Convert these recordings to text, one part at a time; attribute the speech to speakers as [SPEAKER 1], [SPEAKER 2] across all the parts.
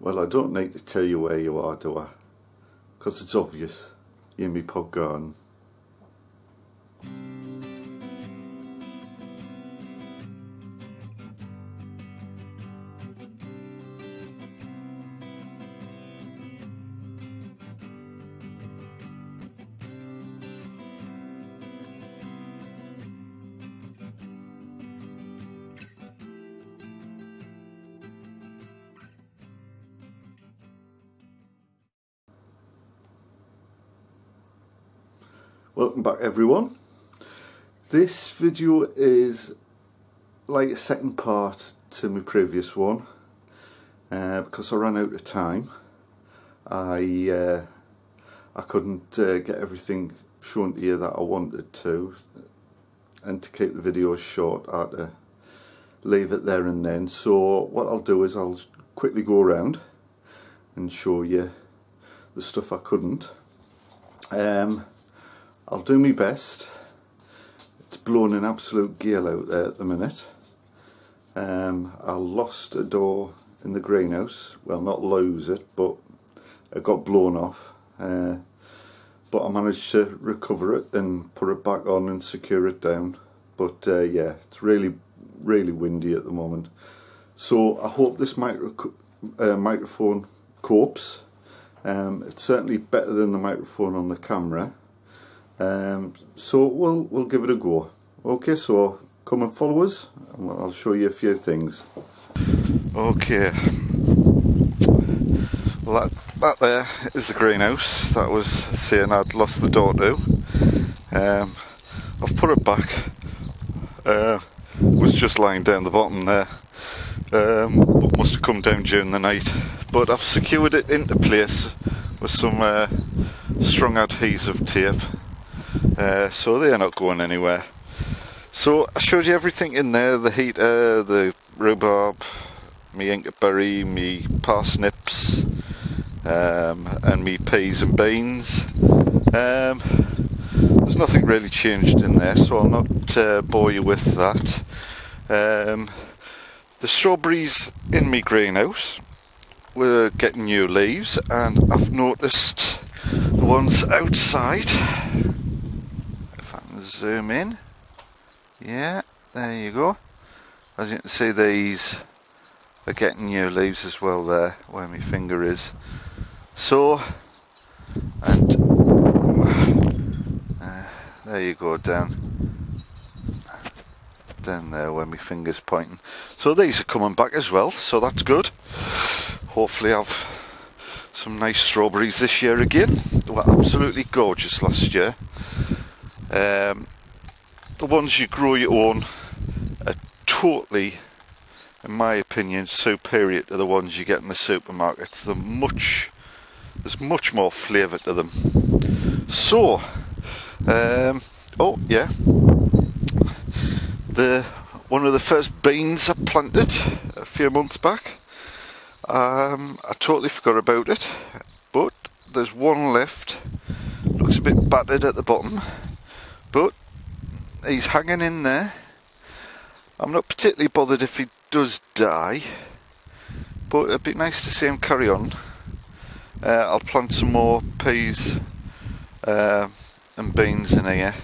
[SPEAKER 1] Well, I don't need to tell you where you are, do I? Because it's obvious. You're in my pod garden. Welcome back, everyone. This video is like a second part to my previous one because I ran out of time. I couldn't get everything shown to you that I wanted to, and to keep the video short I had to leave it there and then. So what I'll do is I'll quickly go around and show you the stuff I couldn't. I'll do my best. It's blowing an absolute gale out there at the minute. I lost a door in the greenhouse. Well, not lose it, but it got blown off. But I managed to recover it and put it back on and secure it down. But yeah, it's really windy at the moment. So I hope this microphone copes. It's certainly better than the microphone on the camera. So we'll give it a go. Okay, so come and follow us and I'll show you a few things. Okay, well that there is the greenhouse that was saying I'd lost the door to. I've put it back. It was just lying down the bottom there, but must have come down during the night. But I've secured it into place with some strong adhesive tape. So they're not going anywhere. So I showed you everything in there: the heater, the rhubarb, me inkberry, me parsnips, and me peas and beans. There's nothing really changed in there, so I'll not bore you with that. The strawberries in me greenhouse were getting new leaves, and I've noticed the ones outside. Zoom in. Yeah, there you go. As you can see, these are getting new leaves as well there, where my finger is. So, and there you go, down there where my finger's pointing. So these are coming back as well, so that's good. Hopefully I've some nice strawberries this year again. They were absolutely gorgeous last year. The ones you grow your own are totally, in my opinion, superior to the ones you get in the supermarkets. There's much more flavour to them. So, oh yeah, one of the first beans I planted a few months back. I totally forgot about it, but there's one left. Looks a bit battered at the bottom, but he's hanging in there. I'm not particularly bothered if he does die, but it'd be nice to see him carry on. I'll plant some more peas and beans in here,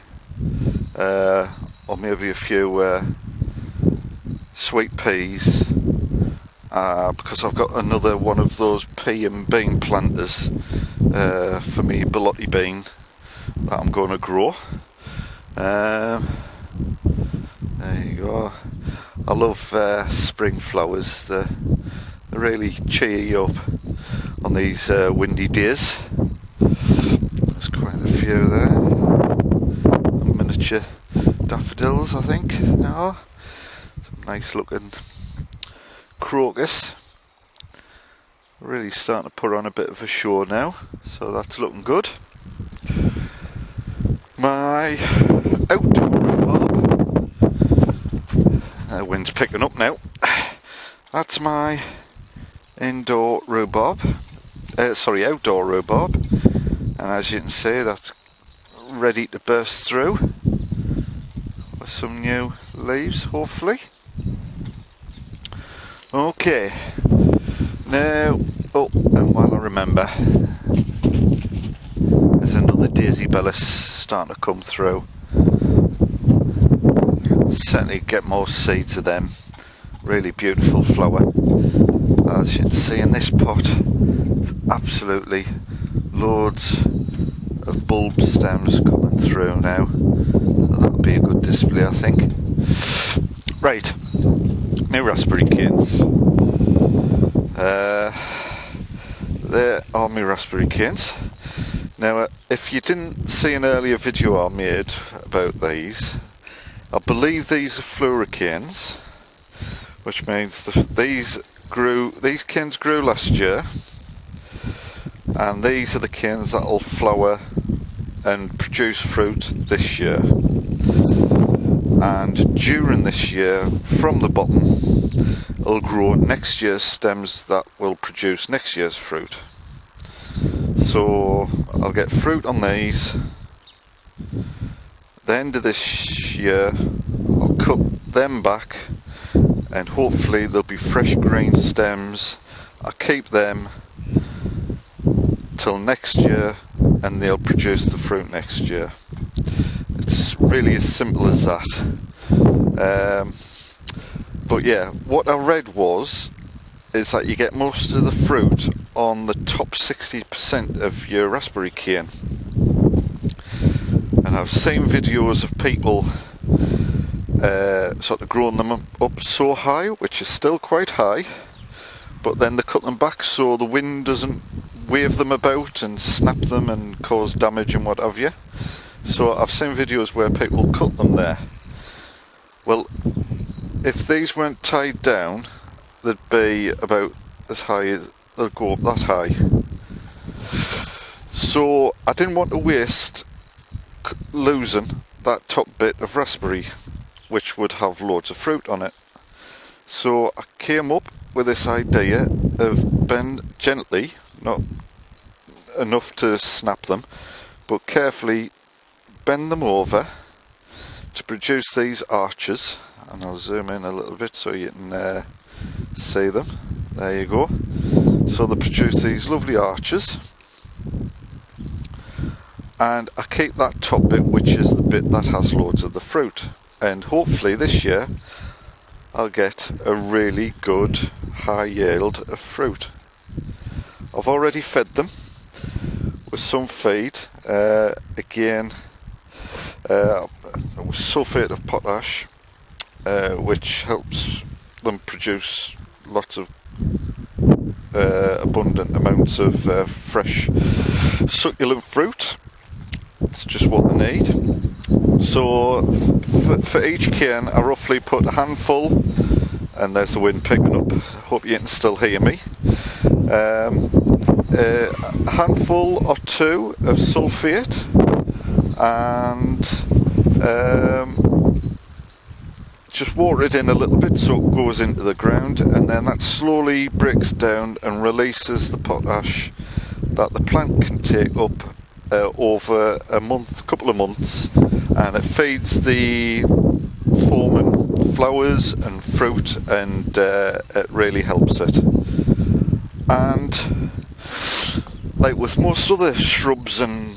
[SPEAKER 1] or maybe a few sweet peas, because I've got another one of those pea and bean planters for me Belotti bean that I'm going to grow. There you go. I love spring flowers. They really cheer you up on these windy days. There's quite a few there. Miniature daffodils, I think. Now, some nice looking crocus. Really starting to put on a bit of a show now, so that's looking good. My outdoor rhubarb, wind's picking up now. That's my outdoor rhubarb, and as you can see, that's ready to burst through with some new leaves, hopefully. Okay, Now, oh, and while I remember, there's another Daisy Bellis starting to come through. Certainly get more seeds of them. Really beautiful flower. As you can see in this pot, there's absolutely loads of bulb stems coming through now. So that'll be a good display, I think. Right, new raspberry canes. There are my raspberry canes. Now, if you didn't see an earlier video I made about these, I believe these are floricanes, which means these canes grew last year, and these are the canes that will flower and produce fruit this year. And during this year, from the bottom, it'll grow next year's stems that will produce next year's fruit. So I'll get fruit on these. The end of this year, I'll cut them back, and hopefully there'll be fresh green stems. I'll keep them till next year, and they'll produce the fruit next year. It's really as simple as that. But yeah, what I read is that you get most of the fruit on the top 60% of your raspberry cane. And I've seen videos of people sort of growing them up so high, which is still quite high, but then they cut them back so the wind doesn't wave them about and snap them and cause damage and what have you. So I've seen videos where people cut them there. Well, if these weren't tied down, they'd be about as high as they'll go up that high. So I didn't want to waste losing that top bit of raspberry, which would have loads of fruit on it. So I came up with this idea of bend gently, not enough to snap them, but carefully bend them over to produce these arches. And I'll zoom in a little bit so you can see them. There you go. So they produce these lovely arches, and I keep that top bit, which is the bit that has loads of the fruit, and hopefully this year I'll get a really good high yield of fruit. I've already fed them with some feed, again with sulphate of potash, which helps them produce lots of abundant amounts of fresh succulent fruit. It's just what they need. So for each cane I roughly put a handful, and there's the wind picking up, hope you can still hear me, a handful or two of sulphate, and just water it in a little bit so it goes into the ground, and then that slowly breaks down and releases the potash that the plant can take up over a couple of months, and it feeds the forming flowers and fruit, and it really helps it. And like with most other shrubs and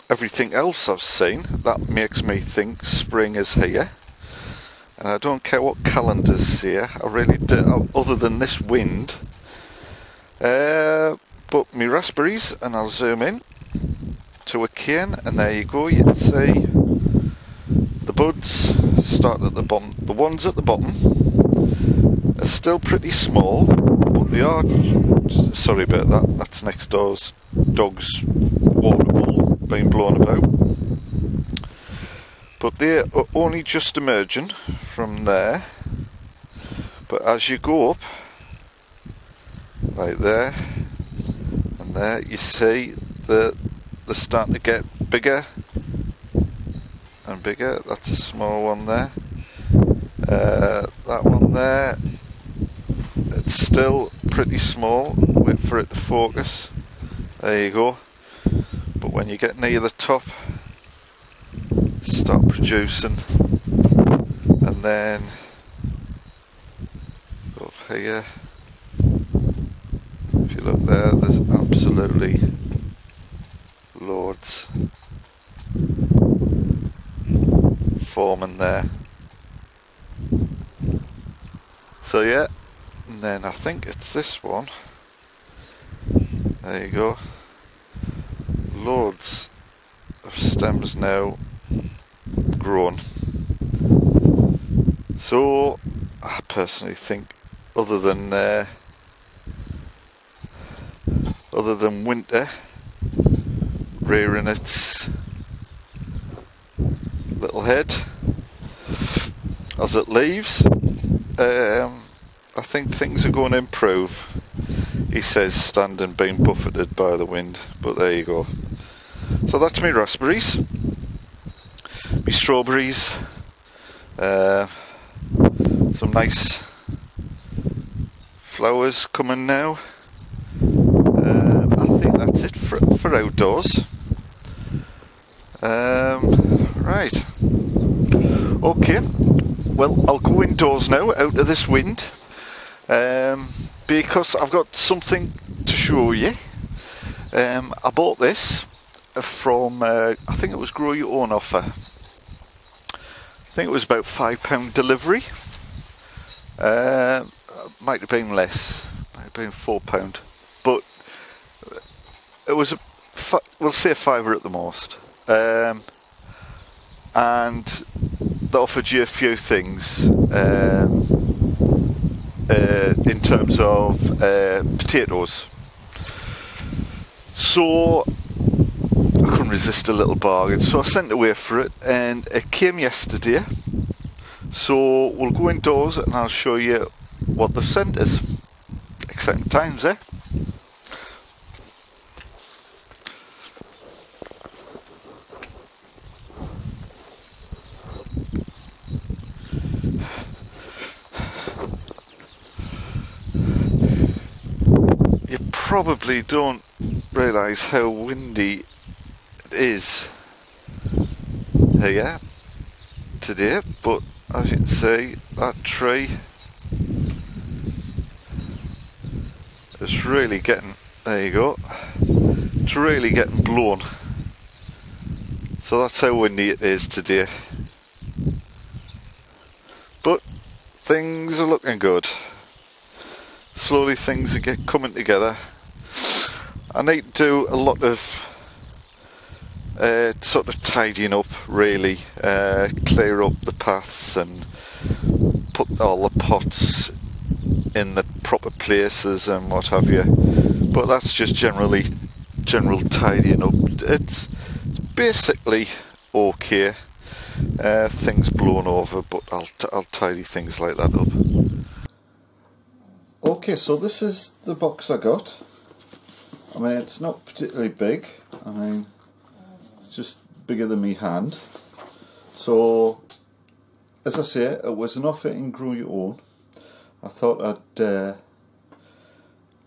[SPEAKER 1] everything else I've seen, that makes me think spring is here. And I don't care what calendars say, I really do, other than this wind. But my raspberries, and I'll zoom in to a cane, and there you go, you can see the buds start at the bottom. The ones at the bottom are still pretty small, but they are, sorry about that, that's next door's dog's water bowl being blown about. But they are only just emerging from there. But as you go up, like there and there, you see they're starting to get bigger and bigger. That's a small one there. That one there, it's still pretty small. Wait for it to focus. There you go. But when you get near the top, start producing, and then up here, there's absolutely loads forming there. So yeah, and then I think it's this one. There you go. Loads of stems now grown. So I personally think, other than winter rearing its little head as it leaves, I think things are going to improve. He says standing being buffeted by the wind, but there you go. So that's me raspberries, me strawberries, some nice flowers coming now. I think that's it for outdoors. Right, okay, well, I'll go indoors now out of this wind, because I've got something to show you. I bought this from, I think it was Grow Your Own offer. I think it was about £5 delivery. Might have been less, might have been £4, but it was we'll say a £5 at the most. And they offered you a few things in terms of potatoes. So I couldn't resist a little bargain, so I sent away for it, and it came yesterday. So we'll go indoors and I'll show you what they've sent us. Exciting times, eh? You probably don't realise how windy it is here today, but as you can see, that tree is really getting, there you go, it's really getting blown. So that's how windy it is today. But things are looking good. Slowly things are coming together. I need to do a lot of sort of tidying up, really, clear up the paths and put all the pots in the proper places and what have you. But that's just general tidying up. It's basically okay. Things blown over, but I'll tidy things like that up. Okay, so this is the box I got. I mean, it's not particularly big. I mean, it's just bigger than my hand. So, as I say, it was an offer in Grow Your Own. I thought I'd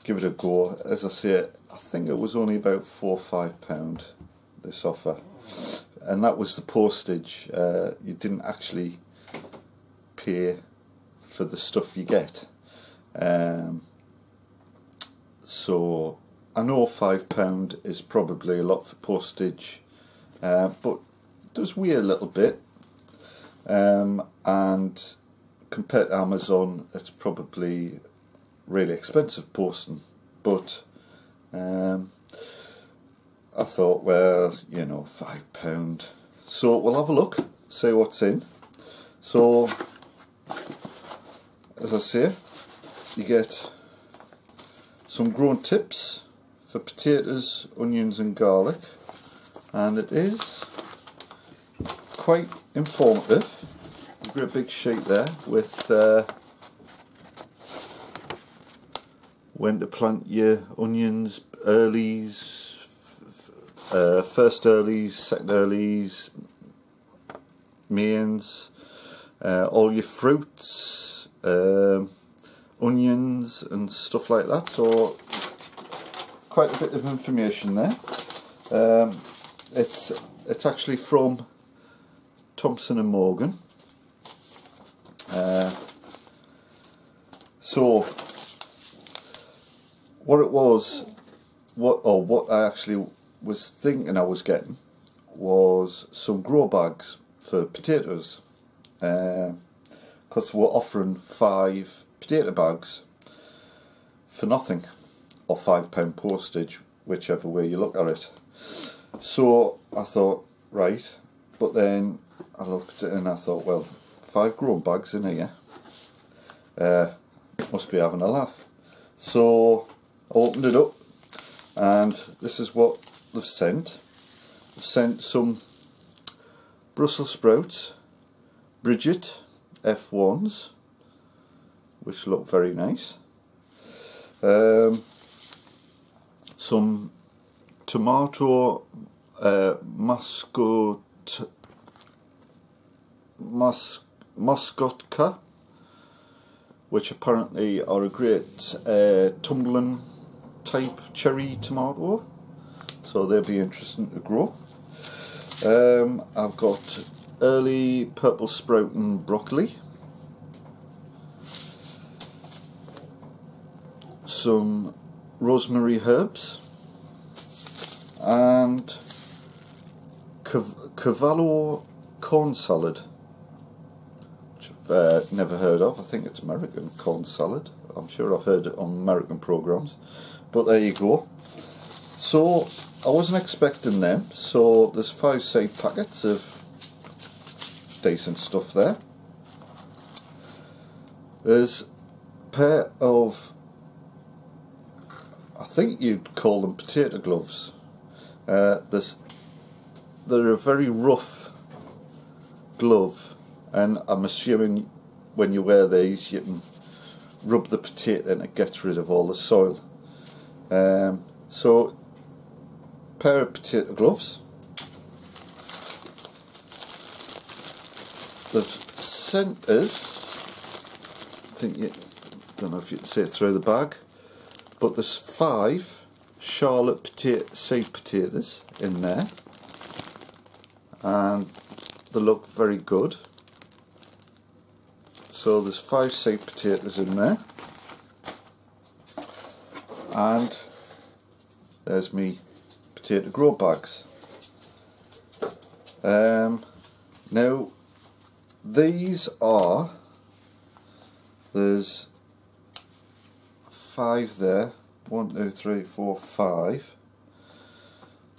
[SPEAKER 1] give it a go. As I say, I think it was only about £4 or £5, this offer. And that was the postage. You didn't actually pay for the stuff you get. So I know £5 is probably a lot for postage, but it does weigh a little bit, and compared to Amazon it's probably really expensive posting, but I thought, well, you know, £5, so we'll have a look, see what's in. So as I say, you get some grown tips for potatoes, onions and garlic, and it is quite informative. You've got a big sheet there with when to plant your onions, earlies, first earlies, second earlies, mains, all your fruits, onions and stuff like that. So quite a bit of information there. It's actually from Thompson and Morgan. So what it was, what I actually was thinking I was getting was some grow bags for potatoes, because we're offering 5 potato bags for nothing, or £5 postage, whichever way you look at it. So I thought, right, but then I looked and I thought, well, 5 grown bags in here, must be having a laugh. So I opened it up, and this is what they've sent. They've sent some Brussels sprouts, Bridget F1s, which look very nice. Some tomato Moscotka, which apparently are a great tumbling type cherry tomato, so they'll be interesting to grow. I've got early purple sprouting broccoli, some rosemary herbs, and Cavallo corn salad, which I've never heard of. I think it's American corn salad. I'm sure I've heard it on American programs, but there you go. So I wasn't expecting them, so there's 5 side packets of decent stuff there. There's a pair of, I think you'd call them potato gloves. They're a very rough glove, and I'm assuming when you wear these you can rub the potato and it gets rid of all the soil. So pair of potato gloves. They've sent us, don't know if you can see it through the bag, but there's 5 Charlotte seed potatoes in there, and they look very good. So there's 5 seed potatoes in there, and there's me potato grow bags. Now these are, there's 5 there, 1, 2, 3, 4, 5,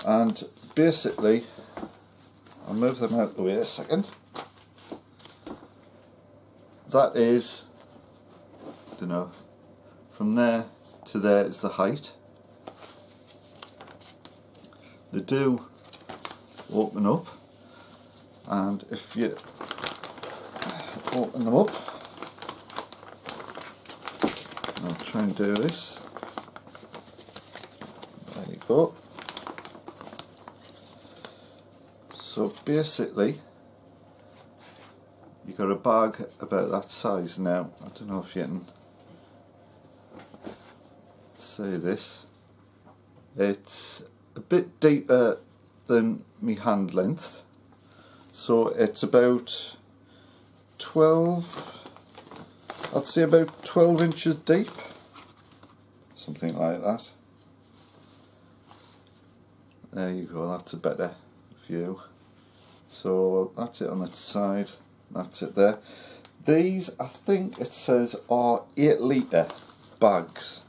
[SPEAKER 1] and basically I'll move them out of the way a second. That is, I don't know, from there to there is the height. They do open up, and if you open them up, I'll try and do this. There you go. So basically you got a bag about that size now. I don't know if you can see this. It's a bit deeper than my hand length, so it's about 12, I'd say about 12 inches deep, something like that. There you go, that's a better view. So that's it on its side, that's it there. These, I think it says, are 8 litre bags.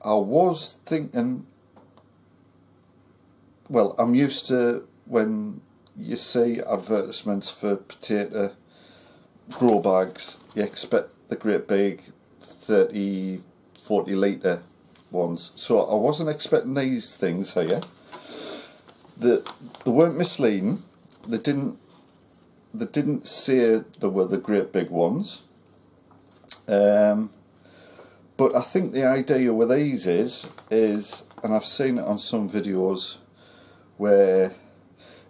[SPEAKER 1] I was thinking, well, I'm used to when you see advertisements for potato grow bags, you expect the great big 30, 40 litre ones. So I wasn't expecting these things here. They weren't misleading. They didn't say they were the great big ones. But I think the idea with these is, and I've seen it on some videos, where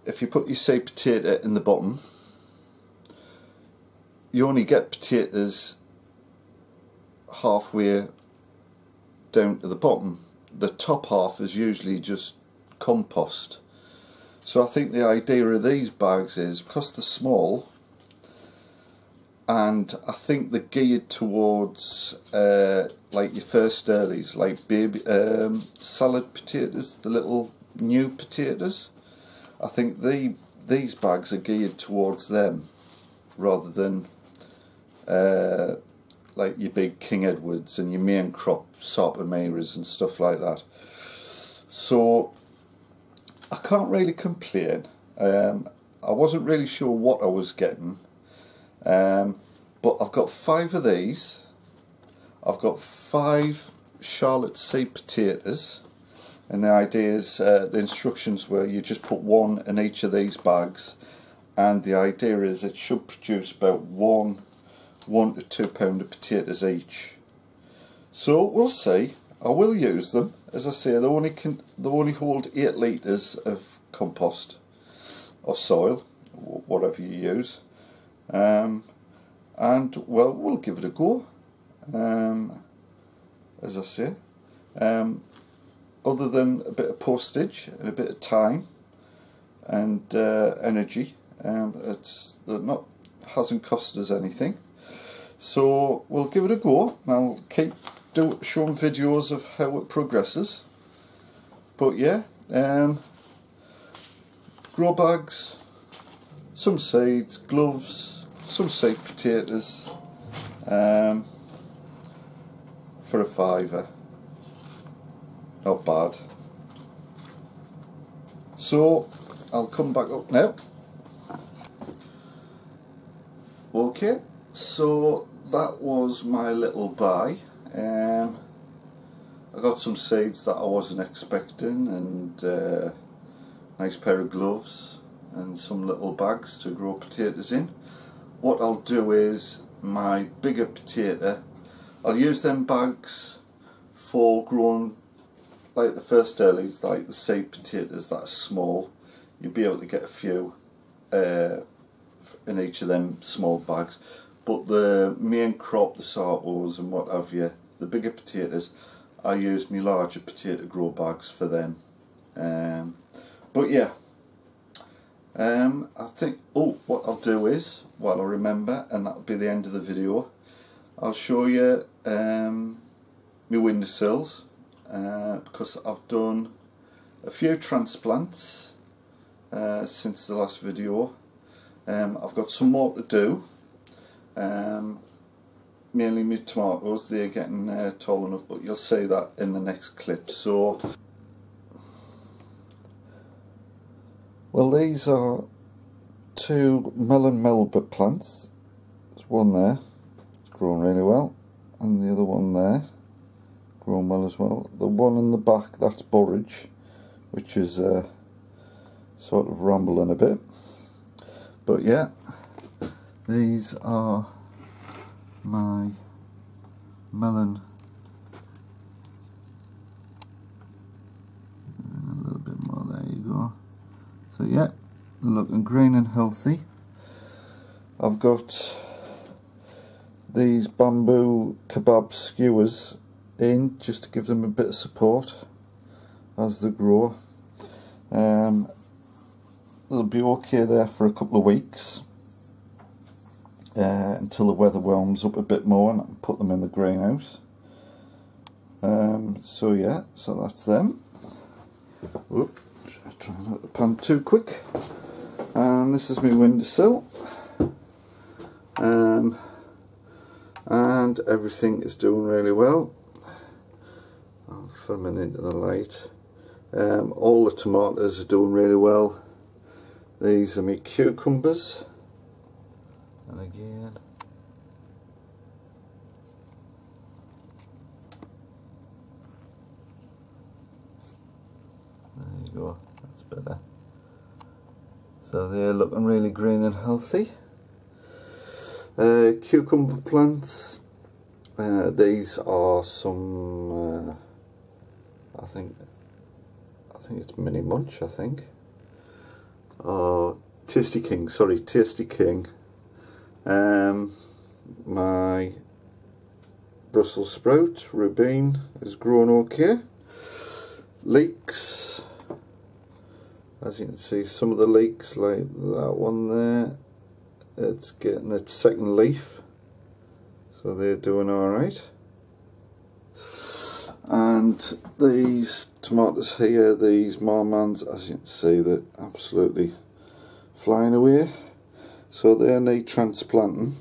[SPEAKER 1] if you put your seed potato in the bottom, you only get potatoes halfway down to the bottom. The top half is usually just compost. So I think the idea of these bags is, because they're small and I think they're geared towards like your first earlies, like baby salad potatoes, the little new potatoes. I think these bags are geared towards them rather than like your big King Edwards and your main crop Sartomeras and stuff like that. So I can't really complain. I wasn't really sure what I was getting, but I've got 5 of these. I've got 5 Charlotte Sea potatoes, and the idea is the instructions were you just put 1 in each of these bags, and the idea is it should produce about 1 to 2 pound of potatoes each. So we'll see. I will use them. As I say, they only hold 8 litres of compost or soil, whatever you use, and well, we'll give it a go. As I say, other than a bit of postage and a bit of time and energy, hasn't cost us anything. So we'll give it a go, and I'll keep showing videos of how it progresses. But yeah, grow bags, some seeds, gloves, some seed potatoes, for a £5. Not bad. So I'll come back up now. Okay, so that was my little buy. I got some seeds that I wasn't expecting, and a nice pair of gloves and some little bags to grow potatoes in. What I'll do is my bigger potato, I'll use them bags for growing like the first earlies, like the seed potatoes that are small. You'll be able to get a few in each of them small bags. But the main crop, the Sartos and what have you, the bigger potatoes, I use my larger potato grow bags for them. But yeah, I think, what I'll do is, while I remember, and that'll be the end of the video, I'll show you my windowsills, because I've done a few transplants since the last video. I've got some more to do. Mainly my tomatoes, they're getting tall enough, but you'll see that in the next clip. So, well, these are 2 melon melba plants. There's one there, it's growing really well, and the other one there, growing well as well. The one in the back, that's borage, which is sort of rambling a bit. But yeah, these are my melon. And a little bit more, there you go. So yeah, they're looking green and healthy. I've got these bamboo kebab skewers in just to give them a bit of support as they grow. They'll be okay there for a couple of weeks until the weather warms up a bit more, and I can put them in the greenhouse. So yeah, so that's them. Oop, try not to pan too quick. And this is my windowsill. And everything is doing really well. I'm filming into the light. All the tomatoes are doing really well. These are my cucumbers, and again, there you go, that's better. So they're looking really green and healthy. Cucumber plants, these are some, I think it's Mini Munch, I think. Tasty King, sorry, Tasty King. My Brussels sprout, Rubine, is growing okay. Leeks, as you can see, some of the leeks, like that one it's getting its second leaf, so they're doing alright. And these tomatoes here, these Marmans, as you can see, they're absolutely flying away, so they need transplanting.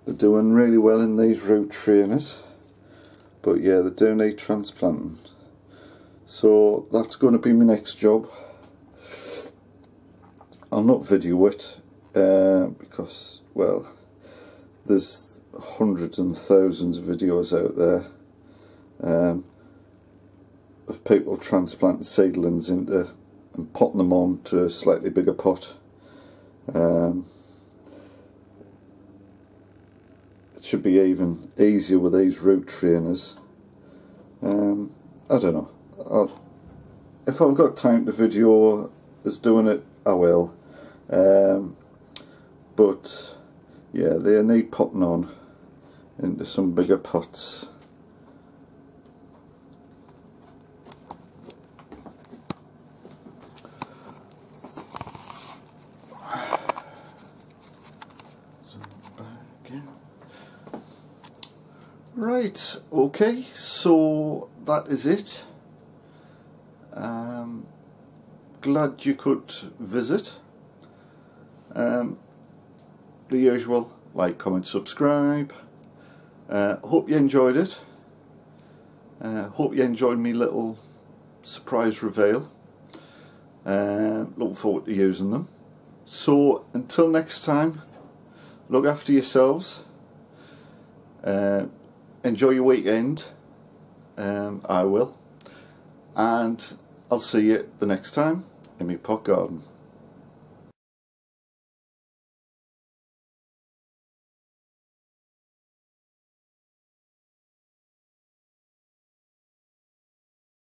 [SPEAKER 1] They're doing really well in these root trainers, but yeah, they do need transplanting. So that's going to be my next job. I'll not video it because, well, there's hundreds and thousands of videos out there of people transplanting seedlings into and potting them on to a slightly bigger pot. It should be even easier with these root trainers. I don't know. If I've got time to video us doing it, I will. But yeah, they need potting on into some bigger pots. Right, okay, so that is it. Glad you could visit. The usual, like, comment, subscribe. Hope you enjoyed it. Hope you enjoyed me little surprise reveal. Looking forward to using them. So until next time, look after yourselves. Enjoy your weekend. I will. And I'll see you the next time in my pot garden.